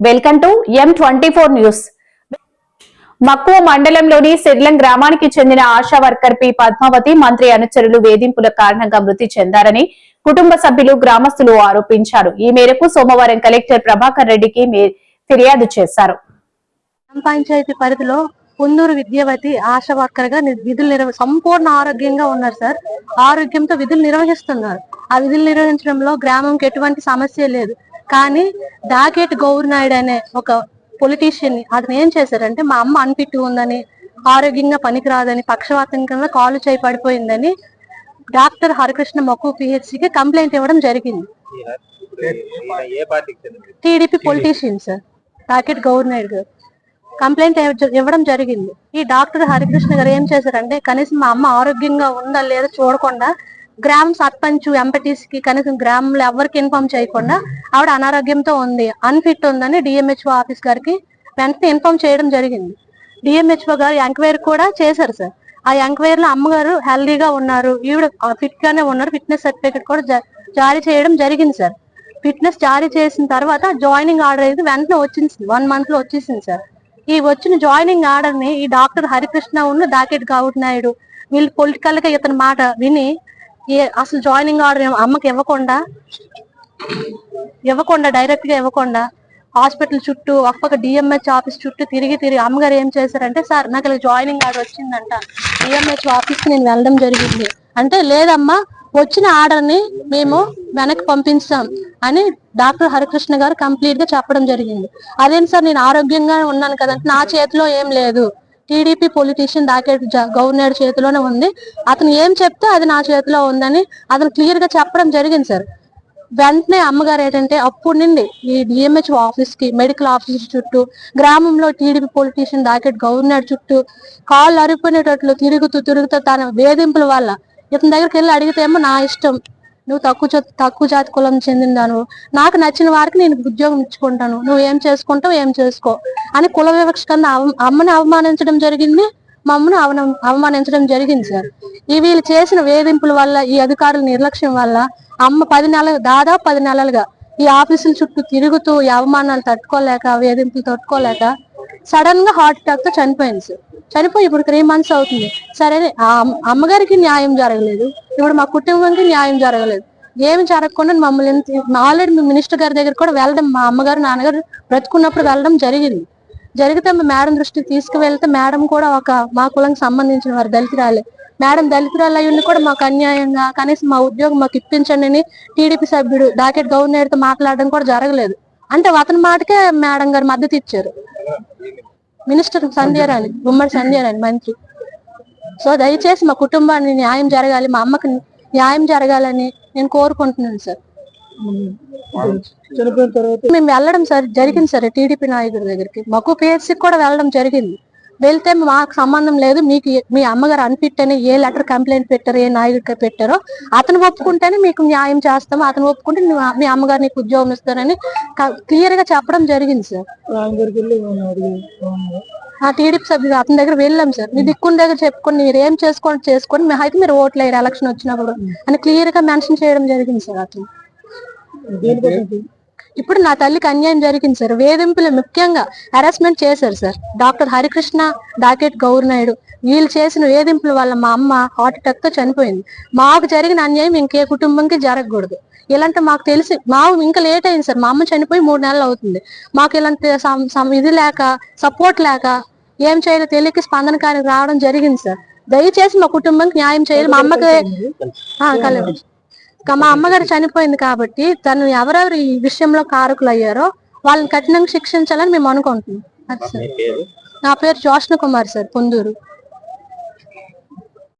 Welcome to M24 news. మక్కువ మండలంలోని సిర్లం గ్రామానికి చెందిన ఆశా వర్కర్ పి పద్మావతి మంత్రి అనుచరులు వేధింపుల కారణంగా మృతి చెందారని కుటుంబ సభ్యులు గ్రామస్తులు ఆరోపించారు. ఈ మేరకు సోమవారం కలెక్టర్ ప్రభాకర్ రెడ్డికి ఫిర్యాదు చేశారు. పంచాయతీ పరిధిలో పుందూరు విద్యావతి ఆశా వర్కర్ గా విధులు సంపూర్ణ ఆరోగ్యంగా ఉన్నారు సార్. ఆరోగ్యంతో విధులు నిర్వహిస్తున్నారు. ఆ విధులు నిర్వహించడంలో గ్రామంకి ఎటువంటి సమస్య లేదు. కానీ దాకేటి గౌరనాయుడు అనే ఒక పొలిటీషియన్ అతను ఏం చేశారంటే, మా అమ్మ అన్ఫిట్ ఉందని, ఆరోగ్యంగా పనికిరాదని, పక్షవాతంగా కాలు చేయి పడిపోయిందని డాక్టర్ హరికృష్ణ మక్కు పిహెచ్సికి కంప్లైంట్ ఇవ్వడం జరిగింది. టీడీపీ పొలిటీషియన్ సార్ దాకేటి గౌరనాయుడు గారు కంప్లైంట్ ఇవ్వడం జరిగింది. ఈ డాక్టర్ హరికృష్ణ గారు ఏం చేశారంటే, కనీసం మా అమ్మ ఆరోగ్యంగా ఉందా లేదా చూడకుండా గ్రామ సర్పంచ్ ఎంపీటీసీకి కనీసం గ్రామంలో ఎవరికి ఇన్ఫార్మ్ చేయకుండా ఆవిడ అనారోగ్యంతో ఉంది, అన్ఫిట్ ఉందని డిఎంహెచ్ఓ ఆఫీస్ గారికి వెంటనే ఇన్ఫార్మ్ చేయడం జరిగింది. డిఎంహెచ్ఓ గారు ఎంక్వైరీ కూడా చేశారు సార్. ఆ ఎంక్వైరీలో అమ్మగారు హెల్దీగా ఉన్నారు, ఈవిడ ఫిట్ గానే ఉన్నారు, ఫిట్నెస్ సర్టిఫికేట్ కూడా జారీ చేయడం జరిగింది సార్. ఫిట్నెస్ జారీ చేసిన తర్వాత జాయినింగ్ ఆర్డర్ అయితే వెంటనే వచ్చింది, 1 month లో వచ్చేసింది సార్. ఈ వచ్చిన జాయినింగ్ ఆర్డర్ ని ఈ డాక్టర్ హరికృష్ణ ఉన్న దాకేటి గౌరనాయుడు వీళ్ళు పొలిటికల్ గా ఇతని మాట విని అసలు జాయినింగ్ ఆర్డర్ అమ్మకి ఇవ్వకుండా డైరెక్ట్ గా ఇవ్వకుండా హాస్పిటల్ చుట్టూ ఒక్కొక్క డిఎంహెచ్ ఆఫీస్ చుట్టూ తిరిగి అమ్మగారు ఏం చేశారంటే, సార్ నాకు ఇలా జాయినింగ్ ఆర్డర్ వచ్చిందంట, డిఎంహెచ్ ఆఫీస్ కి నేను వెళ్ళడం జరిగింది అంటే, లేదమ్మా వచ్చిన ఆర్డర్ ని మేము వెనక్కి పంపిస్తాం అని డాక్టర్ హరికృష్ణ గారు కంప్లీట్ గా చెప్పడం జరిగింది. అదేంటి సార్, నేను ఆరోగ్యంగా ఉన్నాను కదంటే, నా చేతిలో ఏం లేదు, టీడీపీ పొలిటీషియన్ దాకేటి గవర్నర్ చేతిలోనే ఉంది, అతను ఏం చెప్తే అది నా చేతిలో ఉందని అతను క్లియర్ గా చెప్పడం జరిగింది సార్. వెంటనే అమ్మగారు ఏంటంటే, అప్పుడు నుండి ఈ డిఎంహెచ్ ఆఫీస్ కి, మెడికల్ ఆఫీస్ చుట్టూ, గ్రామంలో టీడీపీ పొలిటీషియన్ దాకేటి గవర్నర్ చుట్టూ కాళ్ళు అరిపోయినట్లు తిరుగుతూ తన వేధింపుల వల్ల ఇతని దగ్గరికి వెళ్ళి అడిగితేమో, నా ఇష్టం, నువ్వు తక్కువ జాతి కులం చెందిందాను, నాకు నచ్చిన వారికి నేను ఉద్యోగం ఇచ్చుకుంటాను, నువ్వు ఏం చేసుకుంటావు ఏం చేసుకో అని కుల వివక్ష కింద అమ్మని అవమానించడం జరిగింది, మా అమ్మను అవమానించడం జరిగింది సార్. ఈ వీళ్ళు చేసిన వేధింపుల వల్ల, ఈ అధికారుల నిర్లక్ష్యం వల్ల అమ్మ దాదాపు 10 నెలలుగా ఈ ఆఫీసుల చుట్టూ తిరుగుతూ ఈ అవమానాలు తట్టుకోలేక, వేధింపులు తట్టుకోలేక సడన్ గా హార్ట్ అటాక్ తో చనిపోయింది సార్. చనిపోయి ఇప్పుడు 3 months అవుతుంది. సరే, ఆ అమ్మగారికి న్యాయం జరగలేదు, ఇప్పుడు మా కుటుంబానికి న్యాయం జరగలేదు. ఏమి జరగకుండా మమ్మల్ని ఆల్రెడీ మినిస్టర్ గారి దగ్గర కూడా వెళ్ళడం, మా అమ్మగారు నాన్నగారు బ్రతుకున్నప్పుడు వెళ్ళడం జరిగితే మేడం దృష్టికి తీసుకువెళ్తే, మేడం కూడా మా కులానికి సంబంధించిన వారు దళితురాలే, మేడం దళితురాలు అయ్యుండి కూడా మాకు అన్యాయంగా కనీసం మా ఉద్యోగం మాకు ఇప్పించండి అని టీడీపీ సభ్యుడు దాకేటి గవర్నర్ తో మాట్లాడడం కూడా జరగలేదు. అంటే అతని మాటకే మేడం గారు మద్దతు ఇచ్చారు, మినిస్టర్ సంధ్యారాణి, గుమ్మడి సంధ్యారాణి మంత్రి. సో దయచేసి మా కుటుంబాన్ని న్యాయం జరగాలి, మా అమ్మకి న్యాయం జరగాలని నేను కోరుకుంటున్నాను సార్. మేము వెళ్ళడం జరిగింది సార్ టీడీపీ నాయకుడి దగ్గరికి, మాకు పిహెచ్సికి కూడా వెళ్ళడం జరిగింది. వెళ్తే మాకు సంబంధం లేదు, మీకు మీ అమ్మగారు అన్ఫిట్ అని ఏ లెటర్ కంప్లైంట్ పెట్టారో, ఏ నాయకుడికి పెట్టారో అతను ఒప్పుకుంటేనే మీకు న్యాయం చేస్తాము, అతను ఒప్పుకుంటే మీ అమ్మగారు నీకు ఉద్యోగం ఇస్తారని క్లియర్ గా చెప్పడం జరిగింది సార్. ఆ టీడీపీ సభ్యులు అతని దగ్గర వెళ్ళాం సార్. మీ దిక్కుని దగ్గర చెప్పుకొని మీరు ఏం చేసుకొని అయితే మీరు ఓట్లు వేయరు ఎలక్షన్ వచ్చినప్పుడు అని క్లియర్ గా మెన్షన్ చేయడం జరిగింది సార్. అతను ఇప్పుడు నా తల్లికి అన్యాయం జరిగింది సార్, వేధింపులు ముఖ్యంగా హెరాస్మెంట్ చేశారు సార్. డాక్టర్ హరికృష్ణ, దాకేటి గౌరనాయుడు వీళ్ళు చేసిన వేధింపుల వల్ల మా అమ్మ హార్ట్ అటాక్ తో చనిపోయింది. మాకు జరిగిన అన్యాయం ఇంకే కుటుంబంకి జరగకూడదు. ఇలాంటి మాకు తెలిసి ఇంకా లేట్ అయింది సార్, మా అమ్మ చనిపోయి 3 నెలలు అవుతుంది. మాకు ఇలాంటి ఇది లేక, సపోర్ట్ లేక ఏం చేయాలో తెలియక స్పందన కార్యక్రమం రావడం జరిగింది సార్. దయచేసి మా కుటుంబానికి న్యాయం చేయాలి. మా అమ్మకి మా అమ్మగారు చనిపోయింది కాబట్టి తను ఎవరెవరు ఈ విషయంలో కారకులు అయ్యారో వాళ్ళని కఠినంగా శిక్షించాలని మేము అనుకుంటున్నాం. నా పేరు జోష్ణ కుమార్ సార్, పొందూరు.